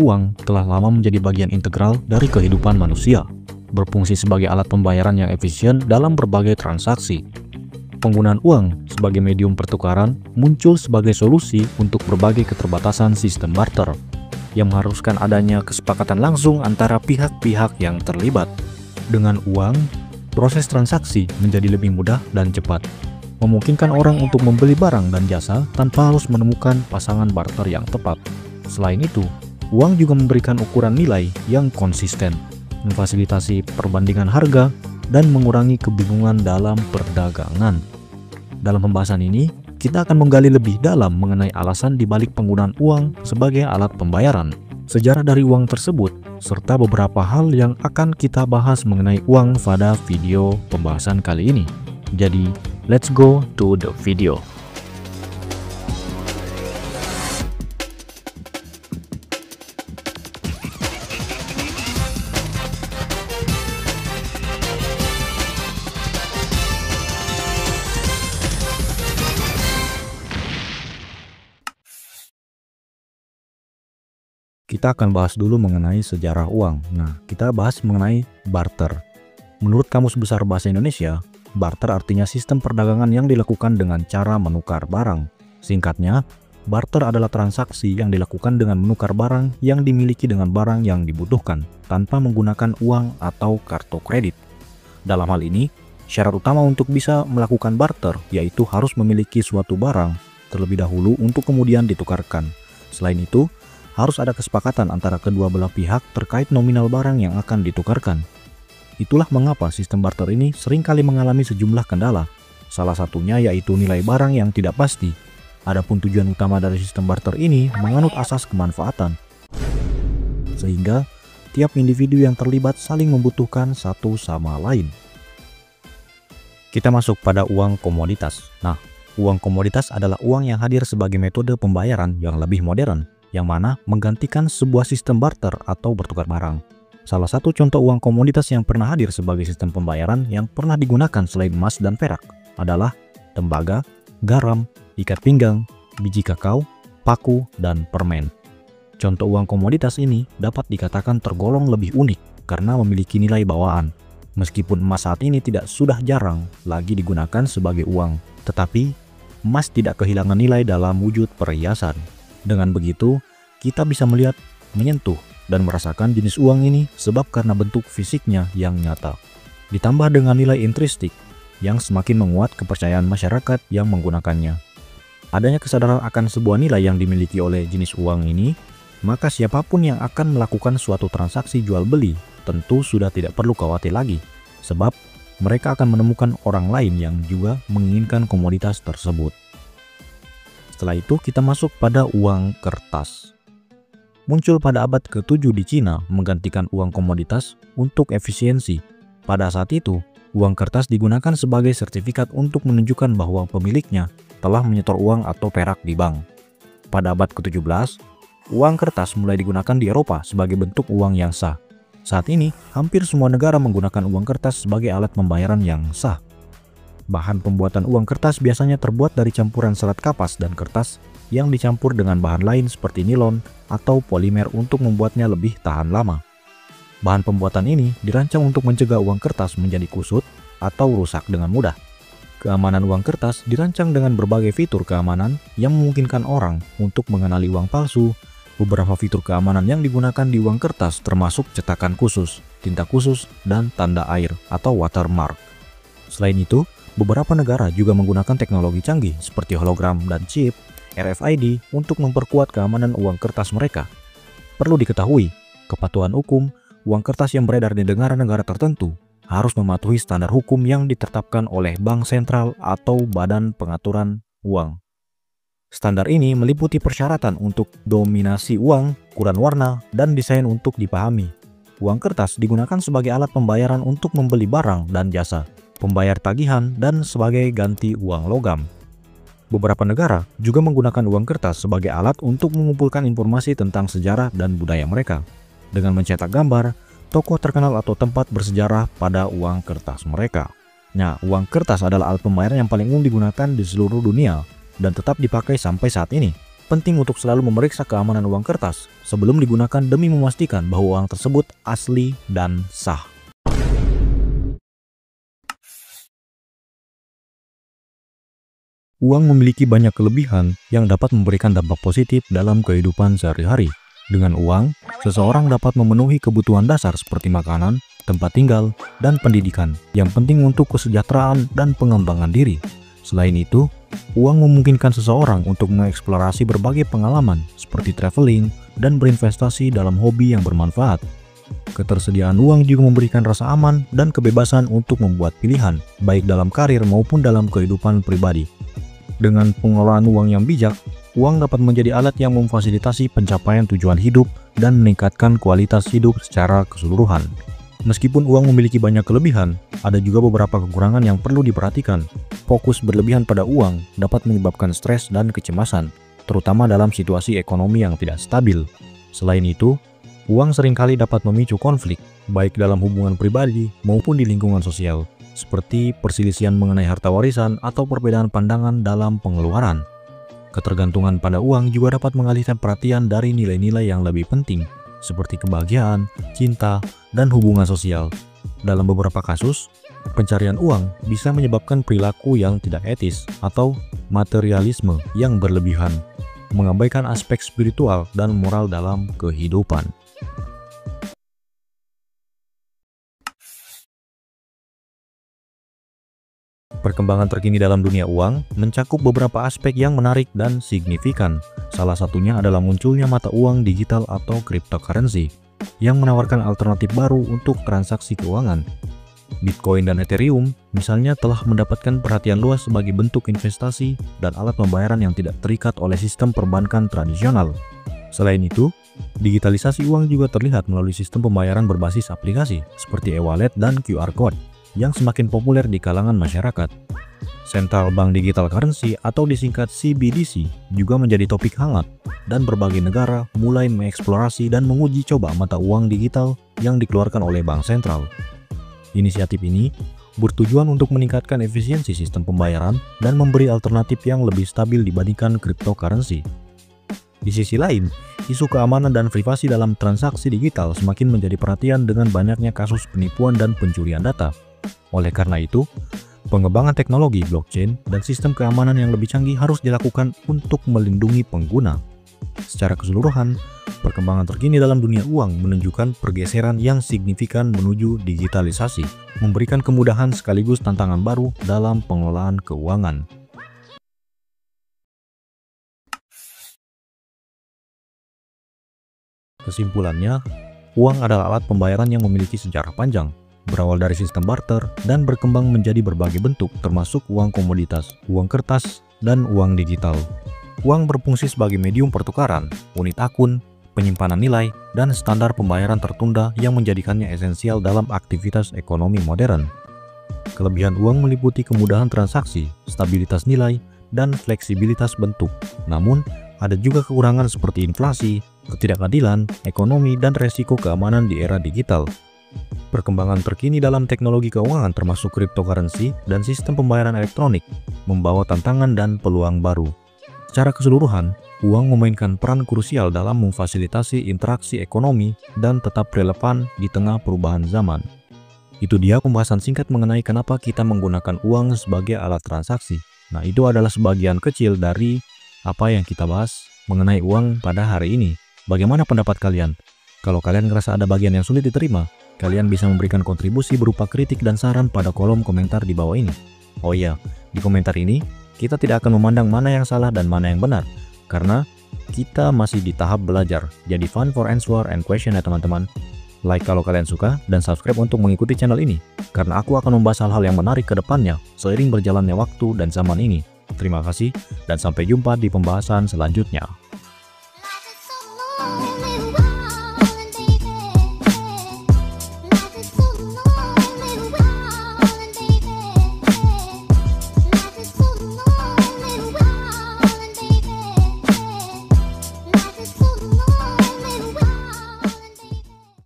Uang telah lama menjadi bagian integral dari kehidupan manusia, berfungsi sebagai alat pembayaran yang efisien dalam berbagai transaksi. Penggunaan uang sebagai medium pertukaran muncul sebagai solusi untuk berbagai keterbatasan sistem barter, yang mengharuskan adanya kesepakatan langsung antara pihak-pihak yang terlibat. Dengan uang, proses transaksi menjadi lebih mudah dan cepat, memungkinkan orang untuk membeli barang dan jasa tanpa harus menemukan pasangan barter yang tepat. Selain itu, uang juga memberikan ukuran nilai yang konsisten, memfasilitasi perbandingan harga, dan mengurangi kebingungan dalam perdagangan. Dalam pembahasan ini, kita akan menggali lebih dalam mengenai alasan dibalik penggunaan uang sebagai alat pembayaran, sejarah dari uang tersebut, serta beberapa hal yang akan kita bahas mengenai uang pada video pembahasan kali ini. Jadi, let's go to the video. Kita akan bahas dulu mengenai sejarah uang. Nah, kita bahas mengenai barter. Menurut Kamus Besar Bahasa Indonesia, barter artinya sistem perdagangan yang dilakukan dengan cara menukar barang. Singkatnya, barter adalah transaksi yang dilakukan dengan menukar barang yang dimiliki dengan barang yang dibutuhkan, tanpa menggunakan uang atau kartu kredit. Dalam hal ini, syarat utama untuk bisa melakukan barter yaitu harus memiliki suatu barang terlebih dahulu untuk kemudian ditukarkan. Selain itu, harus ada kesepakatan antara kedua belah pihak terkait nominal barang yang akan ditukarkan. Itulah mengapa sistem barter ini seringkali mengalami sejumlah kendala. Salah satunya yaitu nilai barang yang tidak pasti. Adapun tujuan utama dari sistem barter ini menganut asas kemanfaatan, sehingga tiap individu yang terlibat saling membutuhkan satu sama lain. Kita masuk pada uang komoditas. Nah, uang komoditas adalah uang yang hadir sebagai metode pembayaran yang lebih modern, yang mana menggantikan sebuah sistem barter atau bertukar barang. Salah satu contoh uang komoditas yang pernah hadir sebagai sistem pembayaran yang pernah digunakan selain emas dan perak adalah tembaga, garam, ikat pinggang, biji kakao, paku, dan permen. Contoh uang komoditas ini dapat dikatakan tergolong lebih unik karena memiliki nilai bawaan. Meskipun emas saat ini sudah jarang lagi digunakan sebagai uang, tetapi emas tidak kehilangan nilai dalam wujud perhiasan. Dengan begitu, kita bisa melihat, menyentuh, dan merasakan jenis uang ini sebab karena bentuk fisiknya yang nyata. Ditambah dengan nilai intrinsik yang semakin menguat kepercayaan masyarakat yang menggunakannya. Adanya kesadaran akan sebuah nilai yang dimiliki oleh jenis uang ini, maka siapapun yang akan melakukan suatu transaksi jual beli tentu sudah tidak perlu khawatir lagi, sebab mereka akan menemukan orang lain yang juga menginginkan komoditas tersebut. Setelah itu kita masuk pada uang kertas. Muncul pada abad ke-7 di Cina menggantikan uang komoditas untuk efisiensi. Pada saat itu, uang kertas digunakan sebagai sertifikat untuk menunjukkan bahwa pemiliknya telah menyetor uang atau perak di bank. Pada abad ke-17, uang kertas mulai digunakan di Eropa sebagai bentuk uang yang sah. Saat ini, hampir semua negara menggunakan uang kertas sebagai alat pembayaran yang sah. Bahan pembuatan uang kertas biasanya terbuat dari campuran serat kapas dan kertas yang dicampur dengan bahan lain seperti nilon atau polimer untuk membuatnya lebih tahan lama. Bahan pembuatan ini dirancang untuk mencegah uang kertas menjadi kusut atau rusak dengan mudah. Keamanan uang kertas dirancang dengan berbagai fitur keamanan yang memungkinkan orang untuk mengenali uang palsu. Beberapa fitur keamanan yang digunakan di uang kertas termasuk cetakan khusus, tinta khusus, dan tanda air atau watermark. Selain itu, beberapa negara juga menggunakan teknologi canggih seperti hologram dan chip RFID untuk memperkuat keamanan uang kertas mereka. Perlu diketahui, kepatuhan hukum, uang kertas yang beredar di negara-negara tertentu harus mematuhi standar hukum yang ditetapkan oleh Bank Sentral atau Badan Pengaturan Uang. Standar ini meliputi persyaratan untuk dominasi uang, ukuran warna, dan desain untuk dipahami. Uang kertas digunakan sebagai alat pembayaran untuk membeli barang dan jasa, pembayar tagihan, dan sebagai ganti uang logam. Beberapa negara juga menggunakan uang kertas sebagai alat untuk mengumpulkan informasi tentang sejarah dan budaya mereka, dengan mencetak gambar, tokoh terkenal atau tempat bersejarah pada uang kertas mereka. Nah, uang kertas adalah alat pembayaran yang paling umum digunakan di seluruh dunia dan tetap dipakai sampai saat ini. penting untuk selalu memeriksa keamanan uang kertas sebelum digunakan demi memastikan bahwa uang tersebut asli dan sah. Uang memiliki banyak kelebihan yang dapat memberikan dampak positif dalam kehidupan sehari-hari. Dengan uang, seseorang dapat memenuhi kebutuhan dasar seperti makanan, tempat tinggal, dan pendidikan yang penting untuk kesejahteraan dan pengembangan diri. Selain itu, uang memungkinkan seseorang untuk mengeksplorasi berbagai pengalaman seperti traveling dan berinvestasi dalam hobi yang bermanfaat. Ketersediaan uang juga memberikan rasa aman dan kebebasan untuk membuat pilihan, baik dalam karir maupun dalam kehidupan pribadi. Dengan pengelolaan uang yang bijak, uang dapat menjadi alat yang memfasilitasi pencapaian tujuan hidup dan meningkatkan kualitas hidup secara keseluruhan. Meskipun uang memiliki banyak kelebihan, ada juga beberapa kekurangan yang perlu diperhatikan. Fokus berlebihan pada uang dapat menyebabkan stres dan kecemasan, terutama dalam situasi ekonomi yang tidak stabil. Selain itu, uang seringkali dapat memicu konflik, baik dalam hubungan pribadi maupun di lingkungan sosial, seperti perselisihan mengenai harta warisan atau perbedaan pandangan dalam pengeluaran. Ketergantungan pada uang juga dapat mengalihkan perhatian dari nilai-nilai yang lebih penting, seperti kebahagiaan, cinta, dan hubungan sosial. Dalam beberapa kasus, pencarian uang bisa menyebabkan perilaku yang tidak etis atau materialisme yang berlebihan, mengabaikan aspek spiritual dan moral dalam kehidupan. Perkembangan terkini dalam dunia uang mencakup beberapa aspek yang menarik dan signifikan. Salah satunya adalah munculnya mata uang digital atau cryptocurrency yang menawarkan alternatif baru untuk transaksi keuangan. Bitcoin dan Ethereum misalnya telah mendapatkan perhatian luas sebagai bentuk investasi dan alat pembayaran yang tidak terikat oleh sistem perbankan tradisional. Selain itu, digitalisasi uang juga terlihat melalui sistem pembayaran berbasis aplikasi seperti e-wallet dan QR Code yang semakin populer di kalangan masyarakat. Central Bank Digital Currency atau disingkat CBDC juga menjadi topik hangat, dan berbagai negara mulai mengeksplorasi dan menguji coba mata uang digital yang dikeluarkan oleh bank sentral. Inisiatif ini bertujuan untuk meningkatkan efisiensi sistem pembayaran dan memberi alternatif yang lebih stabil dibandingkan cryptocurrency. Di sisi lain, isu keamanan dan privasi dalam transaksi digital semakin menjadi perhatian dengan banyaknya kasus penipuan dan pencurian data. Oleh karena itu, pengembangan teknologi blockchain dan sistem keamanan yang lebih canggih harus dilakukan untuk melindungi pengguna. Secara keseluruhan, perkembangan terkini dalam dunia uang menunjukkan pergeseran yang signifikan menuju digitalisasi, memberikan kemudahan sekaligus tantangan baru dalam pengelolaan keuangan. Kesimpulannya, uang adalah alat pembayaran yang memiliki sejarah panjang, berawal dari sistem barter dan berkembang menjadi berbagai bentuk termasuk uang komoditas, uang kertas, dan uang digital. Uang berfungsi sebagai medium pertukaran, unit akun, penyimpanan nilai, dan standar pembayaran tertunda yang menjadikannya esensial dalam aktivitas ekonomi modern. Kelebihan uang meliputi kemudahan transaksi, stabilitas nilai, dan fleksibilitas bentuk. Namun, ada juga kekurangan seperti inflasi, ketidakadilan, ekonomi, dan resiko keamanan di era digital. Perkembangan terkini dalam teknologi keuangan termasuk cryptocurrency dan sistem pembayaran elektronik membawa tantangan dan peluang baru. Secara keseluruhan, uang memainkan peran krusial dalam memfasilitasi interaksi ekonomi dan tetap relevan di tengah perubahan zaman. Itu dia pembahasan singkat mengenai kenapa kita menggunakan uang sebagai alat transaksi. Nah, itu adalah sebagian kecil dari apa yang kita bahas mengenai uang pada hari ini. Bagaimana pendapat kalian? Kalau kalian ngerasa ada bagian yang sulit diterima, kalian bisa memberikan kontribusi berupa kritik dan saran pada kolom komentar di bawah ini. Oh iya, di komentar ini, kita tidak akan memandang mana yang salah dan mana yang benar, karena kita masih di tahap belajar. Jadi fun for answer and question ya teman-teman. Like kalau kalian suka, dan subscribe untuk mengikuti channel ini, karena aku akan membahas hal-hal yang menarik ke depannya, seiring berjalannya waktu dan zaman ini. Terima kasih, dan sampai jumpa di pembahasan selanjutnya.